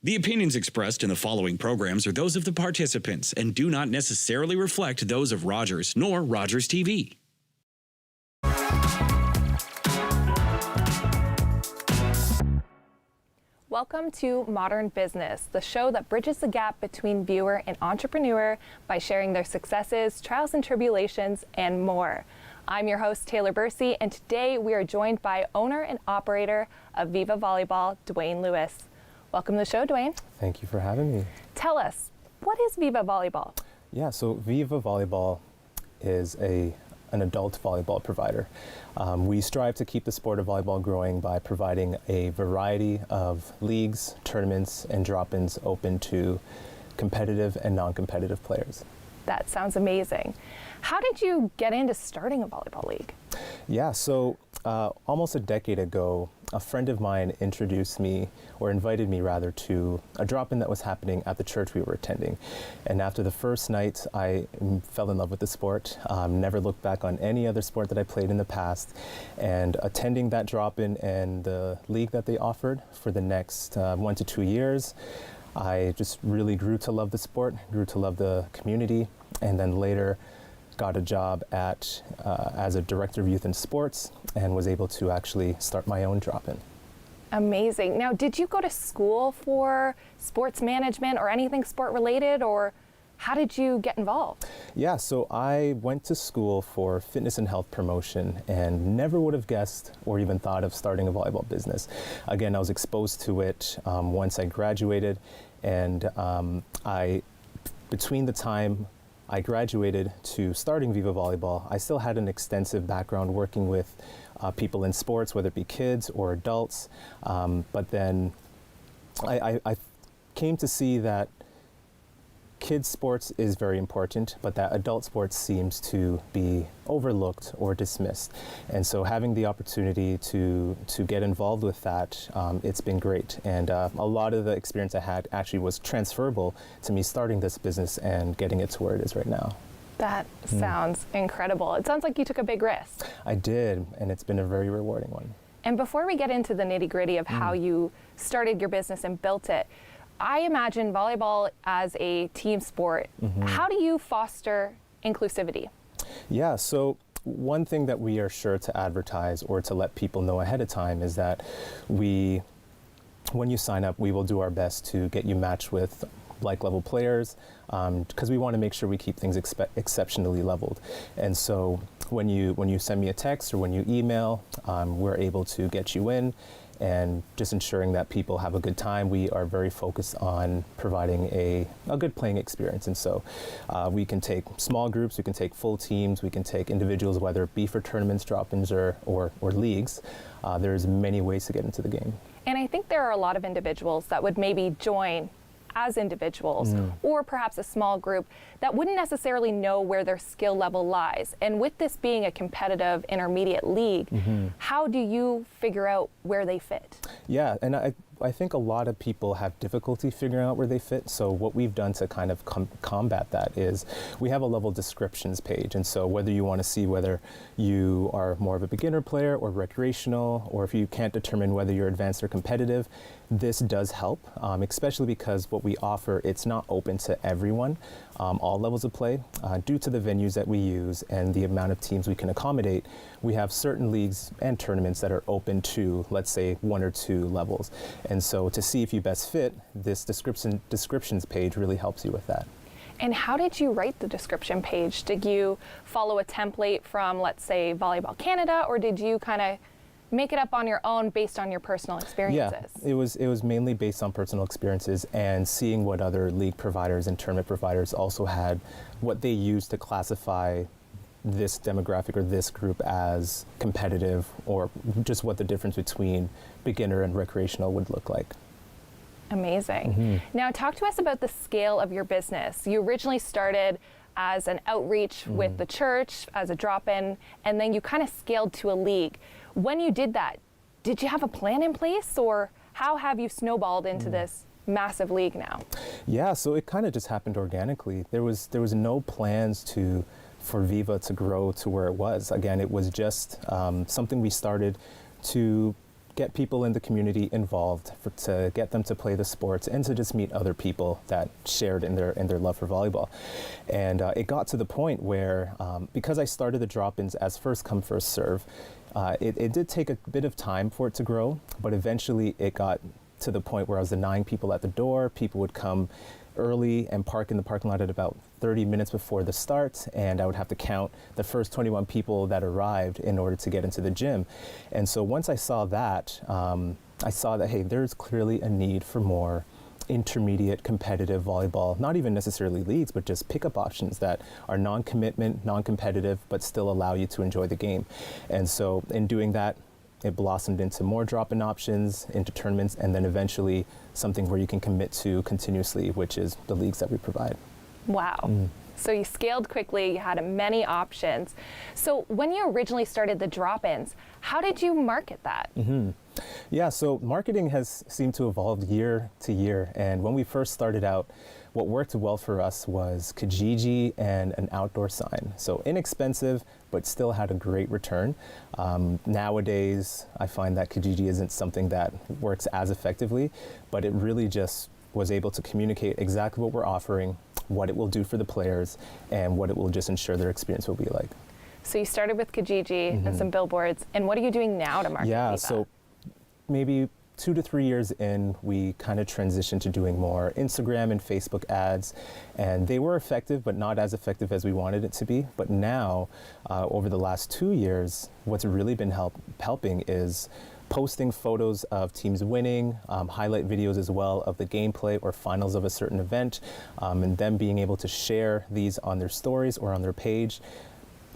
The opinions expressed in the following programs are those of the participants and do not necessarily reflect those of Rogers nor Rogers TV. Welcome to Modern Business, the show that bridges the gap between viewer and entrepreneur by sharing their successes, trials and tribulations, and more. I'm your host, Taylor Bursey, and today we are joined by owner and operator of Viva Volleyball, Dwayne Lewis. Welcome to the show, Dwayne. Thank you for having me. Tell us, what is Viva Volleyball? Yeah, so Viva Volleyball is an adult volleyball provider. We strive to keep the sport of volleyball growing by providing a variety of leagues, tournaments, and drop-ins open to competitive and non-competitive players. That sounds amazing. How did you get into starting a volleyball league? Yeah, so almost a decade ago, a friend of mine introduced me, or invited me rather, to a drop-in that was happening at the church we were attending. And after the first night, I fell in love with the sport, never looked back on any other sport that I played in the past. And attending that drop-in and the league that they offered for the next 1 to 2 years, I just really grew to love the sport, grew to love the community, and then later got a job at as a director of youth and sports and was able to actually start my own drop-in. Amazing. Now, did you go to school for sports management or anything sport related, or how did you get involved? Yeah, so I went to school for fitness and health promotion and never would have guessed or even thought of starting a volleyball business. Again, I was exposed to it once I graduated, and between the time I graduated to starting Viva Volleyball, I still had an extensive background working with people in sports, whether it be kids or adults. But then I came to see that kids sports is very important, but that adult sports seems to be overlooked or dismissed. And so having the opportunity to get involved with that, it's been great. And a lot of the experience I had actually was transferable to me starting this business and getting it to where it is right now. That sounds incredible. It sounds like you took a big risk. I did, and it's been a very rewarding one. And before we get into the nitty-gritty of how you started your business and built it, I imagine volleyball as a team sport. How do you foster inclusivity? Yeah, so one thing that we are sure to advertise or to let people know ahead of time is that when you sign up, we will do our best to get you matched with like-level players, because we want to make sure we keep things exceptionally leveled. And so when you send me a text or when you email, we're able to get you in and just ensuring that people have a good time. We are very focused on providing a good playing experience. And so we can take small groups, we can take full teams, we can take individuals, whether it be for tournaments, drop-ins, or leagues. There's many ways to get into the game. And I think there are a lot of individuals that would maybe join as individuals or perhaps a small group that wouldn't necessarily know where their skill level lies. And with this being a competitive intermediate league, how do you figure out where they fit? Yeah, and I think a lot of people have difficulty figuring out where they fit. So what we've done to kind of combat that is we have a level descriptions page. And so whether you want to see whether you are more of a beginner player or recreational, or if you can't determine whether you're advanced or competitive, this does help, especially because what we offer, it's not open to everyone, all levels of play. Due to the venues that we use and the amount of teams we can accommodate, we have certain leagues and tournaments that are open to, let's say, 1 or 2 levels. And so to see if you best fit, this descriptions page really helps you with that. And how did you write the description page? Did you follow a template from, let's say, Volleyball Canada, or did you kind of make it up on your own based on your personal experiences? Yeah, it was mainly based on personal experiences and seeing what other league providers and tournament providers also had, what they used to classify this demographic or this group as competitive, or just what the difference between beginner and recreational would look like. Amazing. Now talk to us about the scale of your business. You originally started as an outreach with the church, as a drop-in, and then you kind of scaled to a league. When you did that, did you have a plan in place, or how have you snowballed into this massive league now? Yeah, so it kind of just happened organically. There was no plans for Viva to grow to where it was. Again, it was just something we started to get people in the community involved, to get them to play the sports and to just meet other people that shared in their love for volleyball. And it got to the point where, because I started the drop-ins as first come, first serve, it did take a bit of time for it to grow, but eventually it got to the point where I was denying people at the door. People would come early and park in the parking lot at about 30 minutes before the start, and I would have to count the first 21 people that arrived in order to get into the gym. And so once I saw that, hey, there's clearly a need for more intermediate competitive volleyball, not even necessarily leagues, but just pickup options that are non-commitment, non-competitive, but still allow you to enjoy the game. And so in doing that, it blossomed into more drop-in options, into tournaments, and then eventually something where you can commit to continuously, which is the leagues that we provide. Wow. So you scaled quickly, you had many options. So when you originally started the drop-ins, how did you market that? Yeah, so marketing has seemed to evolve year to year. And when we first started out, what worked well for us was Kijiji and an outdoor sign. So inexpensive, but still had a great return. Nowadays, I find that Kijiji isn't something that works as effectively, but it really just was able to communicate exactly what we're offering, what it will do for the players, and what it will just ensure their experience will be like. So you started with Kijiji and some billboards, and what are you doing now to market Yeah, Viva? so maybe 2 to 3 years in, we kind of transitioned to doing more Instagram and Facebook ads, and they were effective, but not as effective as we wanted it to be. But now, over the last 2 years, what's really been helping is posting photos of teams winning, highlight videos as well of the gameplay or finals of a certain event, and them being able to share these on their stories or on their page.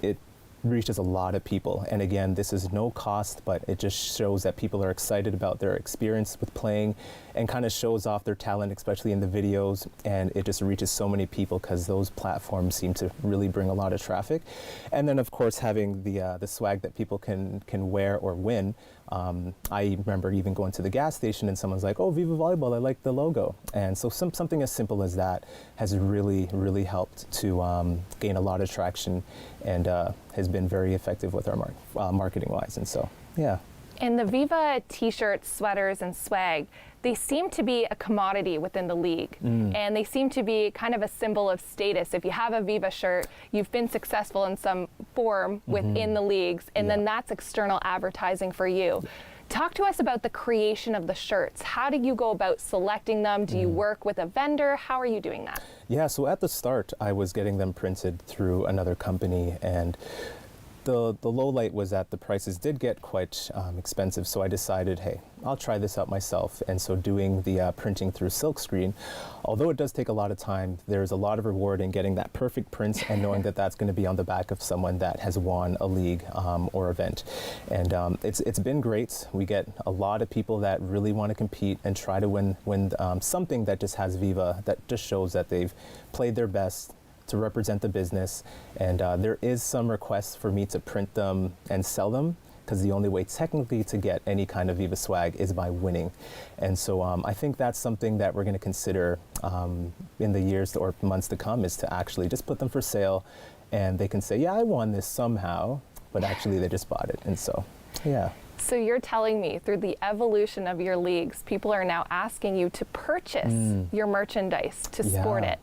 It reaches a lot of people. And again, this is no cost, but it just shows that people are excited about their experience with playing and kind of shows off their talent, especially in the videos. And it just reaches so many people because those platforms seem to really bring a lot of traffic. And then of course, having the swag that people can wear or win. I remember even going to the gas station and someone's like, "Oh, Viva Volleyball, I like the logo." And so something as simple as that has really helped to gain a lot of traction and has been very effective with our marketing wise. And so, yeah. And the Viva t-shirts, sweaters, and swag, they seem to be a commodity within the league. And they seem to be kind of a symbol of status. If you have a Viva shirt, you've been successful in some form within the leagues, and then that's external advertising for you. Talk to us about the creation of the shirts. How do you go about selecting them? Do you work with a vendor? How are you doing that? Yeah, so at the start, I was getting them printed through another company, and the low light was that the prices did get quite expensive, so I decided, hey, I'll try this out myself. And so doing the printing through silkscreen, although it does take a lot of time, there's a lot of reward in getting that perfect print and knowing that that's going to be on the back of someone that has won a league or event. And it's been great. We get a lot of people that really want to compete and try to win something that just has Viva, that just shows that they've played their best to represent the business. And there is some requests for me to print them and sell them, because the only way technically to get any kind of Viva swag is by winning. And so I think that's something that we're going to consider in the years or months to come, is to actually just put them for sale, and they can say, yeah, I won this somehow, but actually they just bought it. And so, yeah. So you're telling me through the evolution of your leagues, people are now asking you to purchase your merchandise to sport it.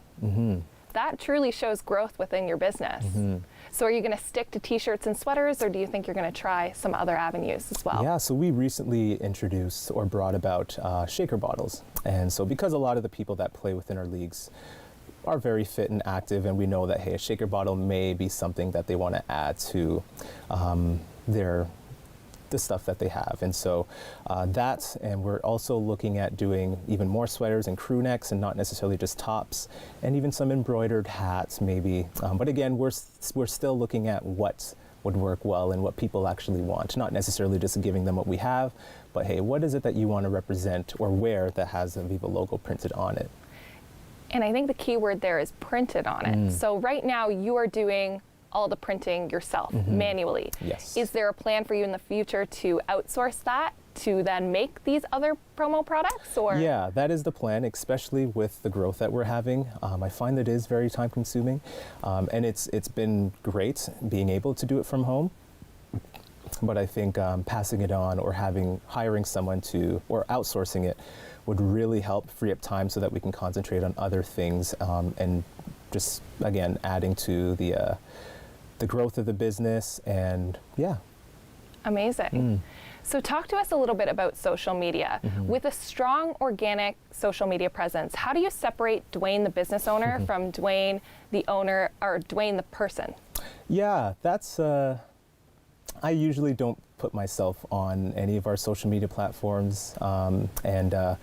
That truly shows growth within your business. So are you going to stick to t-shirts and sweaters, or do you think you're going to try some other avenues as well? Yeah, so we recently introduced or brought about shaker bottles. And so because a lot of the people that play within our leagues are very fit and active, and we know that, hey, a shaker bottle may be something that they want to add to the stuff that they have. And so and we're also looking at doing even more sweaters and crew necks, and not necessarily just tops, and even some embroidered hats maybe. But again, we're still looking at what would work well and what people actually want, not necessarily just giving them what we have, but hey, what is it that you want to represent or wear that has a Viva logo printed on it? And I think the key word there is printed on it. So right now you are doing all the printing yourself manually. Yes. Is there a plan for you in the future to outsource that to then make these other promo products? Or yeah, that is the plan, especially with the growth that we're having. I find that it is very time consuming, and it's been great being able to do it from home. but I think passing it on or hiring someone to, or outsourcing it would really help free up time so that we can concentrate on other things, and just, again, adding to the growth of the business. And yeah. Amazing. So talk to us a little bit about social media. With a strong organic social media presence, how do you separate Dwayne the business owner from Dwayne the owner, or Dwayne the person? Yeah, that's, I usually don't put myself on any of our social media platforms. And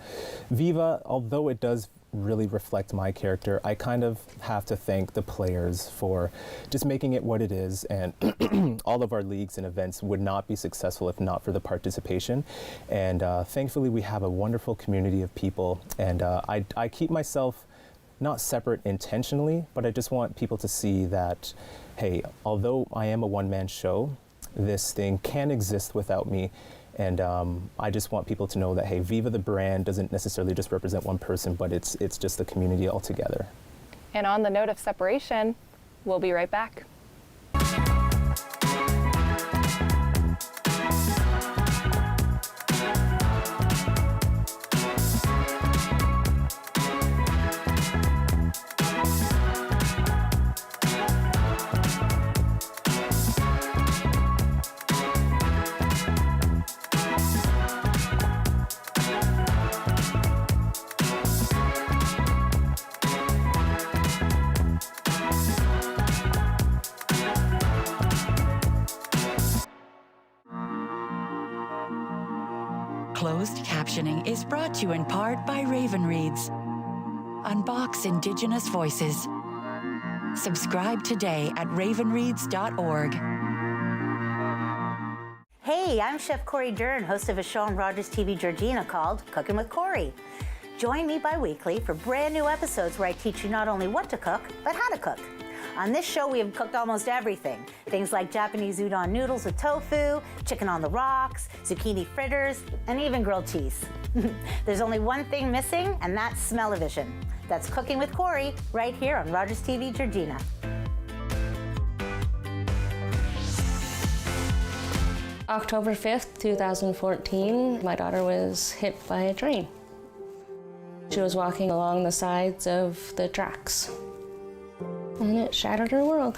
Viva, although it does really reflect my character, I kind of have to thank the players for just making it what it is. And all of our leagues and events would not be successful if not for the participation. And thankfully, we have a wonderful community of people. And I keep myself not separate intentionally, but I just want people to see that, hey, although I am a one-man show, this thing can exist without me. And I just want people to know that, hey, Viva the brand doesn't necessarily just represent one person, but it's just the community altogether. And on the note of separation, we'll be right back. Closed captioning is brought to you in part by Raven Reads. Unbox Indigenous voices. Subscribe today at ravenreads.org. Hey, I'm Chef Corey Dern, host of a show on Rogers TV Georgina called Cooking with Corey. Join me bi-weekly for brand new episodes where I teach you not only what to cook, but how to cook. On this show, we have cooked almost everything. Things like Japanese udon noodles with tofu, chicken on the rocks, zucchini fritters, and even grilled cheese. There's only one thing missing, and that's smell-o-vision. That's Cooking with Corey, right here on Rogers TV Georgina. October 5th, 2014, my daughter was hit by a train. She was walking along the sides of the tracks, and it shattered her world.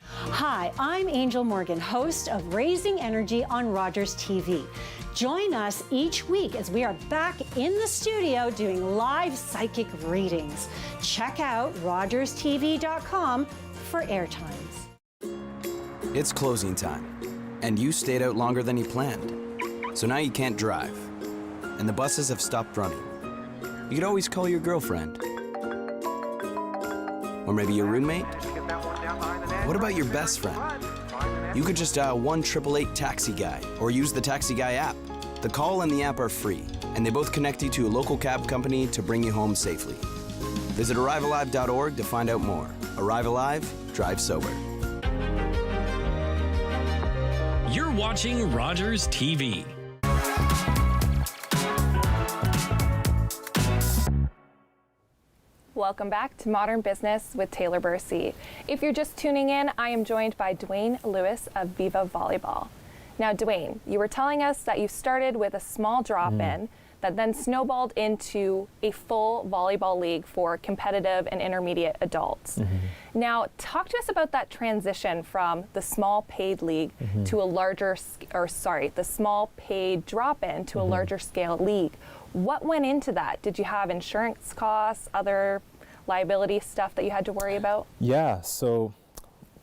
Hi, I'm Angel Morgan, host of Raising Energy on Rogers TV. Join us each week as we are back in the studio doing live psychic readings. Check out rogerstv.com for airtimes. It's closing time, and you stayed out longer than you planned. So now you can't drive, and the buses have stopped running. You could always call your girlfriend. Or maybe your roommate? What about your best friend? You could just dial 1-888-TAXI-GUY or use the Taxi Guy app. The call and the app are free, and they both connect you to a local cab company to bring you home safely. Visit arrivealive.org to find out more. Arrive Alive, drive sober. You're watching Rogers TV. Welcome back to Modern Business with Taylor Bursey. If you're just tuning in, I am joined by Dwayne Lewis of Viva Volleyball. Now, Dwayne, you were telling us that you started with a small drop-in that then snowballed into a full volleyball league for competitive and intermediate adults. Now, talk to us about that transition from the small paid league to a larger, the small paid drop-in to a larger scale league. What went into that? Did you have insurance costs, other liability stuff that you had to worry about? Yeah, so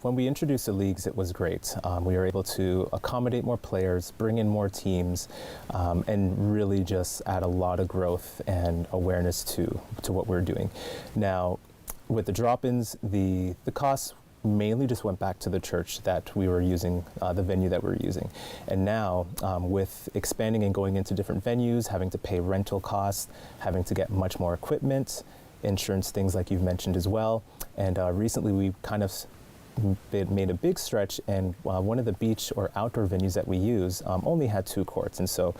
when we introduced the leagues, it was great. We were able to accommodate more players, bring in more teams, and really just add a lot of growth and awareness to what we're doing. Now, with the drop-ins, the costs mainly just went back to the church that we were using, the venue that we were using. And now, with expanding and going into different venues, having to pay rental costs, having to get much more equipment, insurance, things like you've mentioned as well. And recently we kind of made a big stretch, and one of the beach or outdoor venues that we use only had 2 courts, and so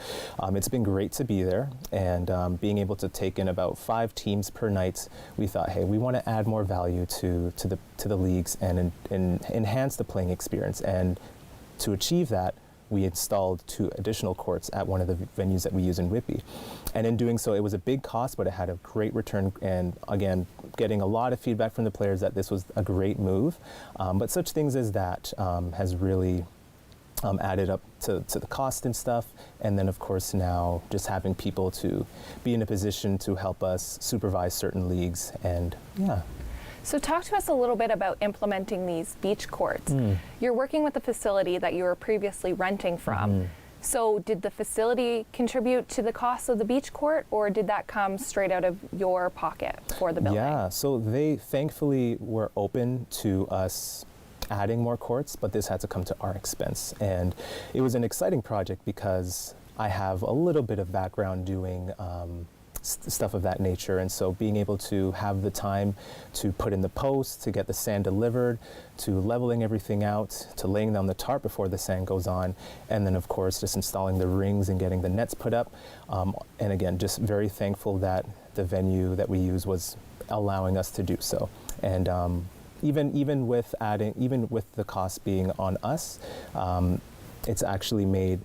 it's been great to be there, and being able to take in about 5 teams per night. We thought, hey, we want to add more value to the leagues and enhance the playing experience, and to achieve that, we installed 2 additional courts at one of the venues that we use in Whitby. And in doing so, it was a big cost, but it had a great return. And again, getting a lot of feedback from the players that this was a great move. But such things as that has really added up to the cost and stuff. And then, of course, now just having people to be in a position to help us supervise certain leagues. And yeah. So talk to us a little bit about implementing these beach courts. You're working with a facility that you were previously renting from. So did the facility contribute to the cost of the beach court, or did that come straight out of your pocket for the building? Yeah, so they thankfully were open to us adding more courts, but this had to come to our expense. And it was an exciting project because I have a little bit of background doing stuff of that nature, and so being able to have the time to put in the posts, to get the sand delivered, to leveling everything out, to laying down the tarp before the sand goes on, and then of course just installing the rings and getting the nets put up. And again, just very thankful that the venue that we use was allowing us to do so. And even with the cost being on us, it's actually made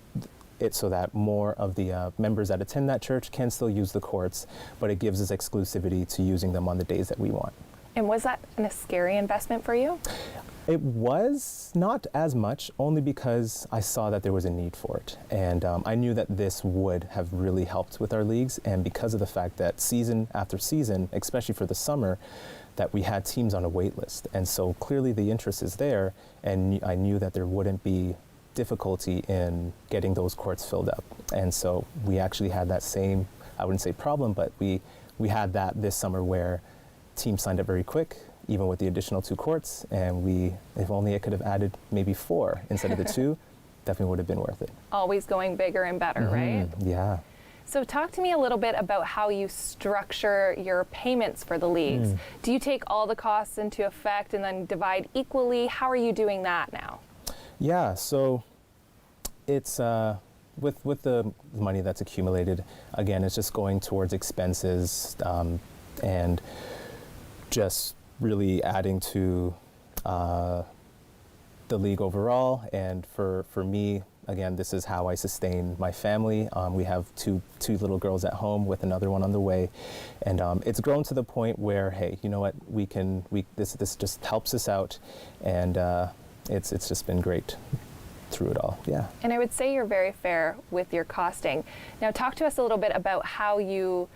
it so that more of the members that attend that church can still use the courts, but it gives us exclusivity to using them on the days that we want. And was that a scary investment for you? It was not as much, only because I saw that there was a need for it. And I knew that this would have really helped with our leagues, and because of the fact that season after season, especially for the summer, that we had teams on a wait list. And so clearly the interest is there, and I knew that there wouldn't be difficulty in getting those courts filled up. And so we actually had that same, I wouldn't say problem, but we had that this summer where teams signed up very quick, even with the additional 2 courts, and if only I could have added maybe 4 instead of the 2, definitely would have been worth it. Always going bigger and better, right? Yeah. So talk to me a little bit about how you structure your payments for the leagues. Do you take all the costs into effect and then divide equally? How are you doing that now? Yeah, so it's with the money that's accumulated, again, it's just going towards expenses and just really adding to the league overall. And for me, again, this is how I sustain my family. We have two little girls at home with another one on the way, and it's grown to the point where, hey, you know what, this just helps us out, and it's just been great through it all. Yeah. And I would say you're very fair with your costing. Now talk to us a little bit about how you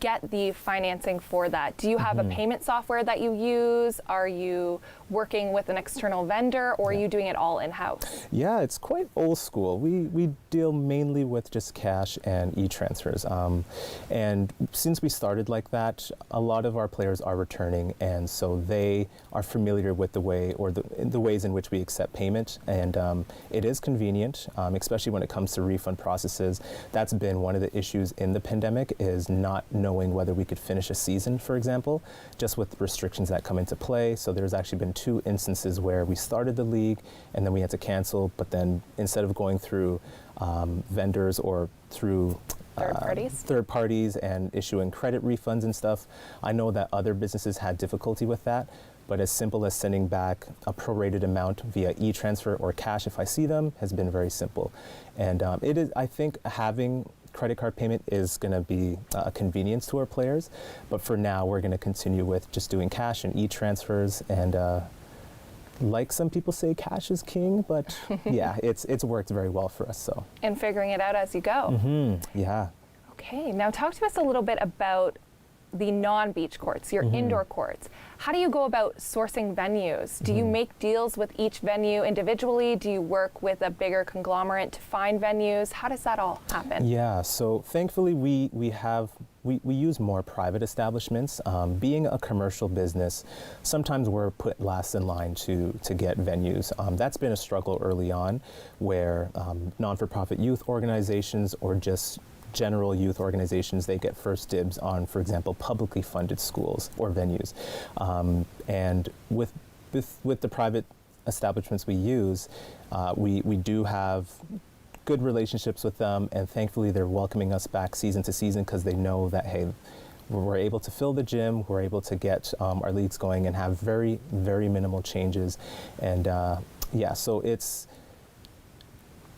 get the financing for that. Do you have a payment software that you use? Are you working with an external vendor, or are you doing it all in-house? Yeah, it's quite old school. We deal mainly with just cash and e-transfers. And since we started like that, a lot of our players are returning, and so they are familiar with the way or the ways in which we accept payment. And it is convenient, especially when it comes to refund processes. That's been one of the issues in the pandemic, is not knowing whether we could finish a season, for example, just with restrictions that come into play. So there's actually been 2 instances where we started the league and then we had to cancel, but then instead of going through vendors or through third parties and issuing credit refunds and stuff, I know that other businesses had difficulty with that. But as simple as sending back a prorated amount via e-transfer or cash if I see them has been very simple. And it is, I think, having credit card payment is going to be a convenience to our players, but for now we're going to continue with just doing cash and e-transfers, and like some people say, cash is king, but yeah, it's worked very well for us. So. And figuring it out as you go. Yeah. Okay, now talk to us a little bit about the non-beach courts, your indoor courts. How do you go about sourcing venues? Do you make deals with each venue individually? Do you work with a bigger conglomerate to find venues? How does that all happen? Yeah, so thankfully we use more private establishments. Being a commercial business, sometimes we're put last in line to get venues. That's been a struggle early on, where non-for-profit youth organizations or just general youth organizations, they get first dibs on, for example, publicly funded schools or venues. And with the private establishments we use, we do have good relationships with them, and thankfully they're welcoming us back season to season because they know that, hey, we're able to fill the gym, we're able to get our leagues going and have very, very minimal changes. And yeah, so it's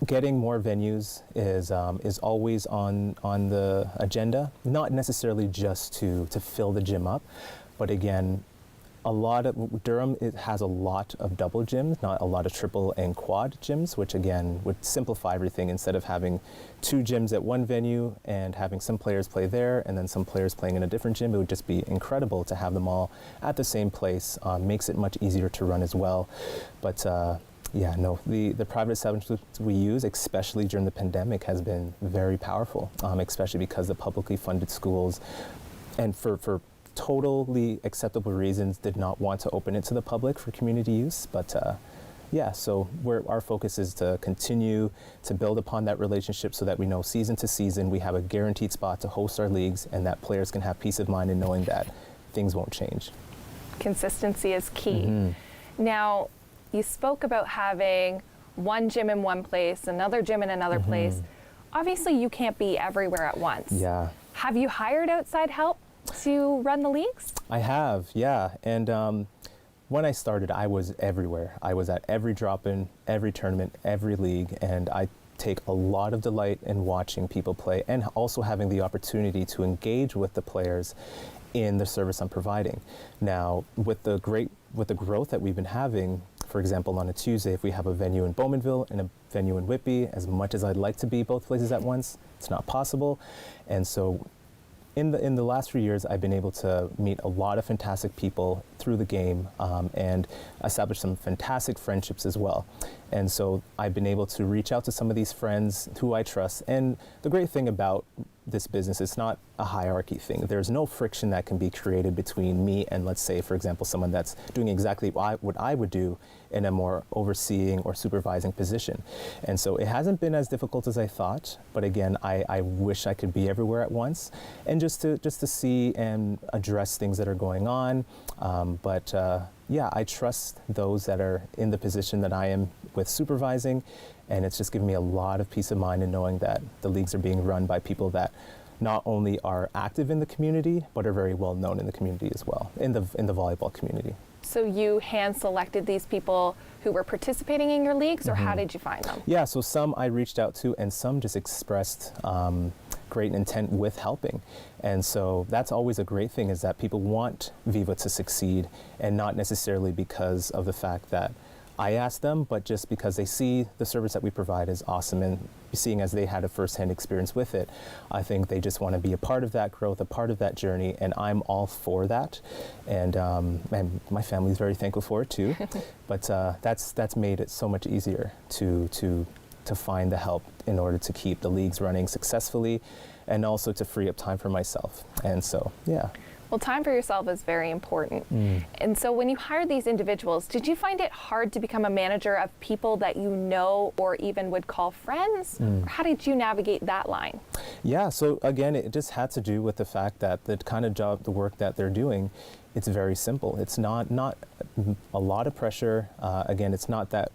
getting more venues is always on the agenda, not necessarily just to fill the gym up, but again, a lot of Durham, it has a lot of double gyms, not a lot of triple and quad gyms, which again would simplify everything. Instead of having 2 gyms at one venue and having some players play there and then some players playing in a different gym, it would just be incredible to have them all at the same place. Makes it much easier to run as well. But yeah, no, the private establishments we use, especially during the pandemic, has been very powerful, especially because the publicly funded schools, and for totally acceptable reasons, did not want to open it to the public for community use. But yeah, so our focus is to continue to build upon that relationship so that we know season to season we have a guaranteed spot to host our leagues, and that players can have peace of mind in knowing that things won't change. Consistency is key. Now, you spoke about having one gym in one place, another gym in another place. Obviously, you can't be everywhere at once. Yeah. Have you hired outside help to run the leagues? I have, yeah. And when I started, I was everywhere. I was at every drop-in, every tournament, every league, and I take a lot of delight in watching people play and also having the opportunity to engage with the players in the service I'm providing. Now, with the growth that we've been having, for example, on a Tuesday, if we have a venue in Bowmanville and a venue in Whitby, as much as I'd like to be both places at once, it's not possible. And so in the last few years, I've been able to meet a lot of fantastic people through the game and establish some fantastic friendships as well. And so I've been able to reach out to some of these friends who I trust. And the great thing about this business, it's not a hierarchy thing. There's no friction that can be created between me and, let's say, for example, someone that's doing exactly what I would do in a more overseeing or supervising position. And so it hasn't been as difficult as I thought, but again, I wish I could be everywhere at once and just to see and address things that are going on. But yeah, I trust those that are in the position that I am with supervising, and it's just given me a lot of peace of mind in knowing that the leagues are being run by people that not only are active in the community, but are very well known in the community as well, in the volleyball community. So you hand selected these people who were participating in your leagues, or how did you find them? Yeah, so some I reached out to, and some just expressed great intent with helping. And so that's always a great thing, is that people want Viva to succeed, and not necessarily because of the fact that I asked them, but just because they see the service that we provide is awesome, and seeing as they had a first-hand experience with it, I think they just want to be a part of that growth, a part of that journey, and I'm all for that. And my family's very thankful for it too. But that's made it so much easier to find the help in order to keep the leagues running successfully, and also to free up time for myself. And so, yeah. Well, time for yourself is very important. And so when you hired these individuals, did you find it hard to become a manager of people that you know or even would call friends? Or how did you navigate that line? Yeah, so again, it just had to do with the fact that the kind of job, the work that they're doing, it's very simple. It's not a lot of pressure. Again, it's not that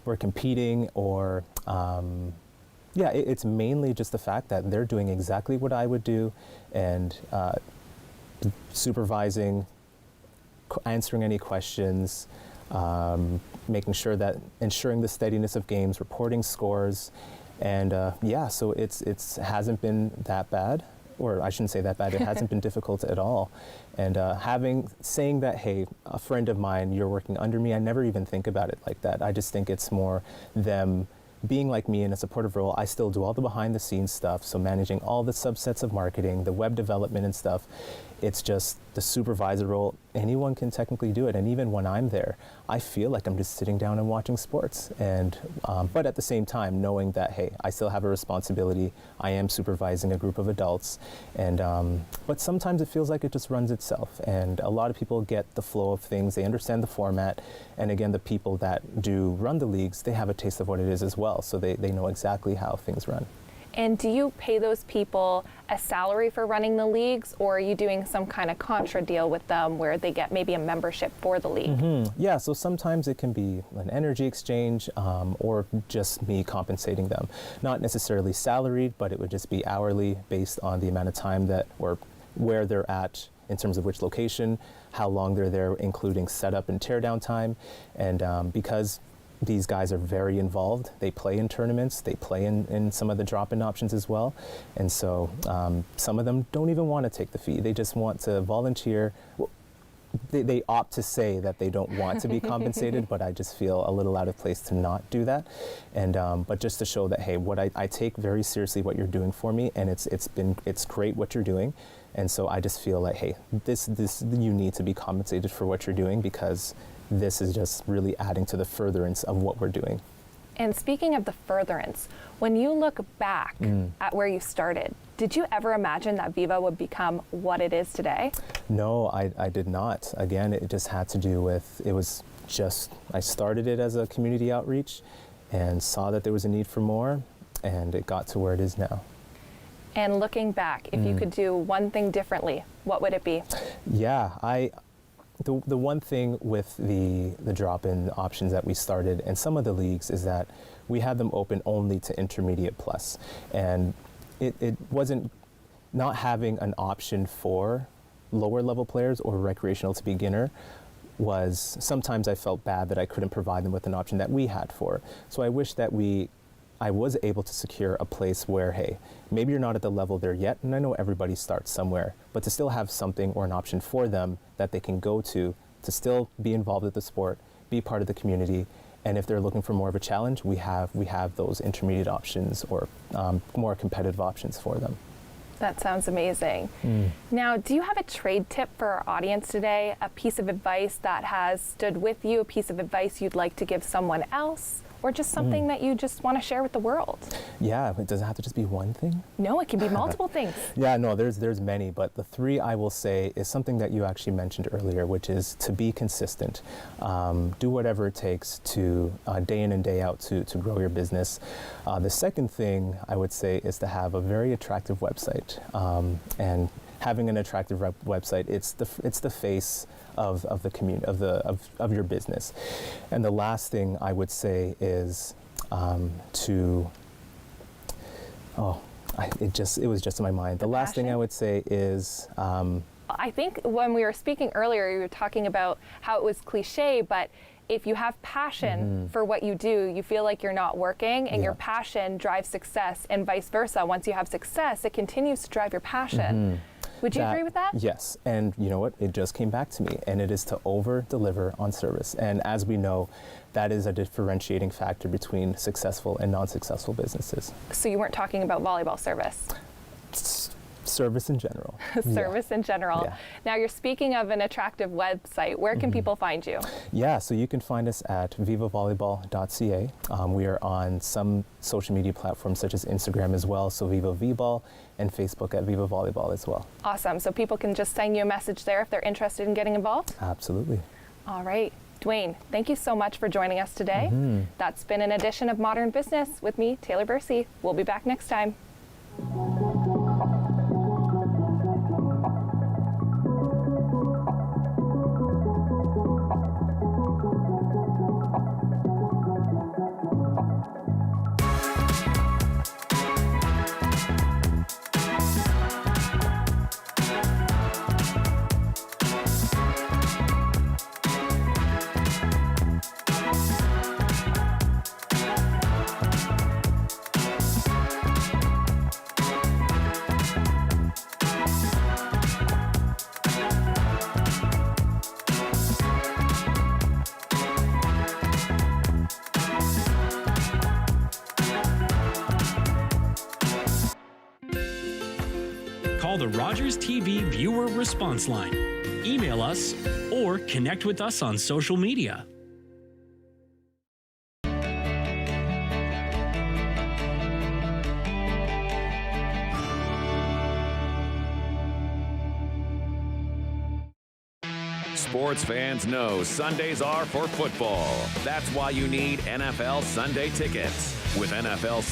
we're competing or yeah, it's mainly just the fact that they're doing exactly what I would do, and supervising, answering any questions, making sure that ensuring the steadiness of games, reporting scores, and yeah, so it's hasn't been that bad, or I shouldn't say that bad. It hasn't been difficult at all. And saying that, hey, a friend of mine, you're working under me, I never even think about it like that. I just think it's more them being like me in a supportive role. I still do all the behind the scenes stuff, so managing all the subsets of marketing, the web development and stuff. It's just the supervisor role. Anyone can technically do it, and even when I'm there, I feel like I'm just sitting down and watching sports. And but at the same time, knowing that, hey, I still have a responsibility. I am supervising a group of adults, and but sometimes it feels like it just runs itself. And a lot of people get the flow of things. They understand the format, and again, the people that do run the leagues, they have a taste of what it is as well, so they know exactly how things run. And do you pay those people a salary for running the leagues, or are you doing some kind of contra deal with them where they get maybe a membership for the league? Yeah, so sometimes it can be an energy exchange or just me compensating them. Not necessarily salaried, but it would just be hourly based on the amount of time that or where they're at in terms of which location, how long they're there, including setup and teardown time. And because these guys are very involved, they play in tournaments, they play in some of the drop-in options as well. And so some of them don't even want to take the fee. They just want to volunteer. Well, they opt to say that they don't want to be compensated, but I just feel a little out of place to not do that. And but just to show that, hey, what I take very seriously what you're doing for me, and it's great what you're doing. And so I just feel like, hey, this you need to be compensated for what you're doing, because this is just really adding to the furtherance of what we're doing. And speaking of the furtherance, when you look back at where you started, did you ever imagine that Viva would become what it is today? No, I did not. Again, it just had to do with, I started it as a community outreach and saw that there was a need for more, and it got to where it is now. And looking back, if you could do one thing differently, what would it be? Yeah, the one thing with the drop-in options that we started and some of the leagues is that we had them open only to intermediate plus. And it wasn't not having an option for lower level players or recreational to beginner was, sometimes I felt bad that I couldn't provide them with an option that we had for. So I wish that I was able to secure a place where, hey, maybe you're not at the level there yet, and I know everybody starts somewhere, but to still have something or an option for them that they can go to still be involved with the sport, be part of the community, and if they're looking for more of a challenge, we have those intermediate options or more competitive options for them. That sounds amazing. Now, do you have a trade tip for our audience today? A piece of advice that has stood with you, a piece of advice you'd like to give someone else, or just something that you just want to share with the world? Yeah, it doesn't have to just be one thing. No, it can be multiple things. Yeah, no, there's many, but the three I will say is something that you actually mentioned earlier, which is to be consistent. Do whatever it takes to day in and day out to grow your business. The second thing I would say is to have a very attractive website. And having an attractive website, it's the face of the community, of your business. And the last thing I would say is it was just in my mind. The last thing I would say is I think when we were speaking earlier, you were talking about how it was cliche, but if you have passion for what you do, you feel like you're not working, and your passion drives success, and vice versa. Once you have success, it continues to drive your passion. Would you agree with that? Yes, and you know what? It just came back to me, and it is to over-deliver on service. And as we know, that is a differentiating factor between successful and non-successful businesses. So you weren't talking about volleyball service? Service in general. Service in general. Yeah. Now, you're speaking of an attractive website. Where can people find you? Yeah, so you can find us at vivavolleyball.ca. We are on some social media platforms such as Instagram as well, so Viva Volleyball, and Facebook at Viva Volleyball as well. Awesome. So people can just send you a message there if they're interested in getting involved? Absolutely. All right. Dwayne, thank you so much for joining us today. That's been an edition of Modern Business with me, Taylor Bursey. We'll be back next time. Call the Rogers TV viewer response line, email us, or connect with us on social media. Sports fans know Sundays are for football. That's why you need NFL Sunday tickets. With NFL Sunday